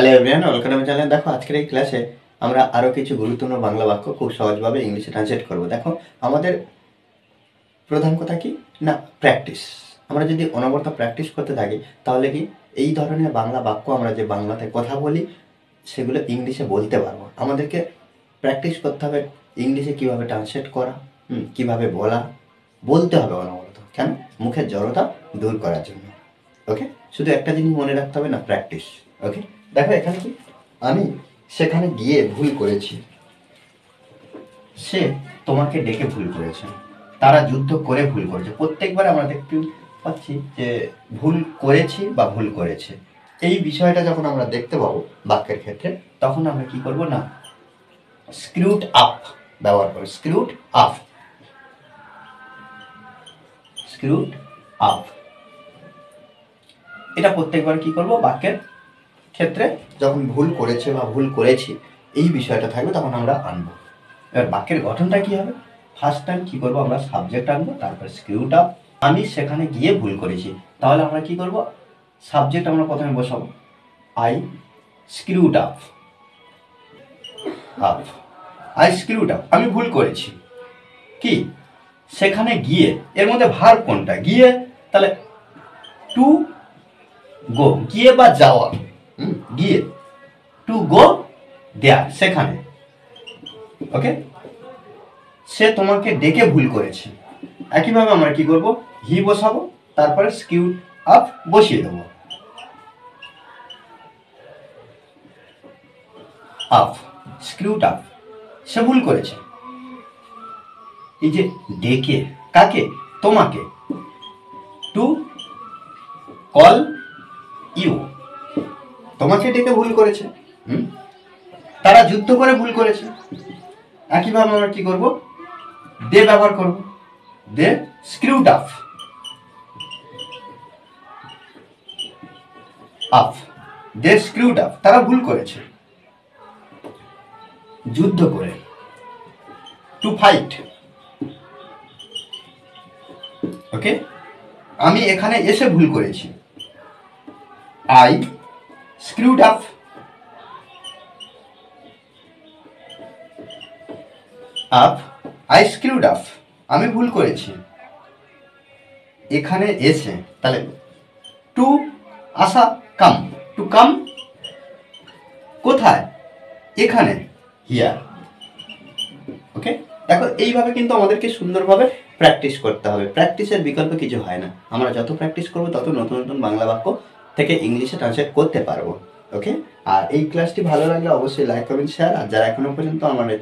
Hello everyone, welcome to my channel. দেখো আজকের এই ক্লাসে আমরা আরও কিছু গুরুত্বপূর্ণ বাংলা বাক্য খুব সহজভাবে ইংলিশে ট্রান্সলেট করব। দেখো আমাদের প্রধান কথা কি না, প্র্যাকটিস। আমরা যদি অনবরত প্র্যাকটিস করতে থাকি তাহলে কি এই ধরনের বাংলা বাক্য আমরা যে বাংলাতে কথা বলি সেগুলো ইংলিশে বলতে পারবো। আমাদেরকে প্র্যাকটিস করতে হবে ইংলিশে কীভাবে ট্রান্সলেট করা, কীভাবে বলা, বলতে হবে অনবরত। কেন? মুখের জড়তা দূর করার জন্য। ওকে, শুধু একটা জিনিস মনে রাখতে হবে না, প্র্যাকটিস। ওকে, দেখো এখানে কি আমি সেখানে গিয়ে ভুল করেছি, সে তোমাকে ডেকে ভুল করেছে, তারা যুদ্ধ করে ভুল করেছে। প্রত্যেকবার আমরা দেখতে পাচ্ছি যে ভুল করেছি বা ভুল করেছে, এই বিষয়টা যখন আমরা দেখতে পাবো বাক্যের ক্ষেত্রে, তখন আমরা কি করব না, স্ক্রুড আপ ব্যবহার করব। স্ক্রুড আপ, স্ক্রুড আপ, এটা প্রত্যেকবার কি করব বাক্যের ক্ষেত্রে যখন ভুল করেছে বা ভুল করেছি এই বিষয়টা থাকবে তখন আমরা আনবো। এবার বাক্যের গঠনটা কি হবে? ফার্স্ট টাইম কি করব, আমরা সাবজেক্ট আনবো, তারপর স্ক্রুড আপ, আমি সেখানে গিয়ে ভুল করেছি। তাহলে আমরা কি করব, সাবজেক্ট আমরা প্রথমে বসাবো, I screwed up, up, I screwed up, আমি ভুল করেছি। কি সেখানে গিয়ে, এর মধ্যে ভার্ব কোনটা? গিয়ে, তাহলে টু গো, গিয়ে বা যাওয়া, গিয়ে, টু গো দেয়ার, সেখানে। ওকে, সে তোমাকে ডেকে ভুল করেছে। একইভাবে আমরা কি করব, হি বসাবো, তারপরে স্ক্রুড আপ বসিয়ে দেবো, আপ, স্ক্রুড আপ, সে ভুল করেছে। এই যে ডেকে, কাকে? তোমাকে, টু কল ইউ, তোমাকে ডেকে ভুল করেছে। তারা যুদ্ধ করে ভুল করেছে। একইভাবে আমরা কি করব, দে ব্যবহার করব, দে স্ক্রুড আপ, আপ, দে স্ক্রুড আপ, তারা ভুল করেছে যুদ্ধ করে, টু ফাইট। ওকে, আমি এখানে এসে ভুল করেছি, I screwed up, up, I screwed up, আমি ভুল করেছি এখানে এসে। তাহলে টু আসা, কাম, টু কাম কোথায়? এখানে, হিয়ার। ওকে, দেখো এইভাবে কিন্তু আমাদেরকে সুন্দরভাবে প্র্যাকটিস করতে হবে। প্র্যাকটিসের বিকল্প কিছু হয় না। আমরা যত প্র্যাকটিস করবো তত নতুন নতুন বাংলা বাক্য থেকে ইংলিশে ট্রান্সলেট করতে পারবো। ওকে, আর এই ক্লাসটি ভালো লাগলে অবশ্যই লাইক, কমেন্ট, শেয়ার। আর যারা এখনো পর্যন্ত আমাদের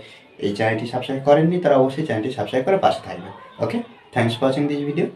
এই চ্যানেলটি সাবস্ক্রাইব করেননি তারা অবশ্যই চ্যানেলটি সাবস্ক্রাইব করে পাশে থাকবে। Okay, thanks for watching this video.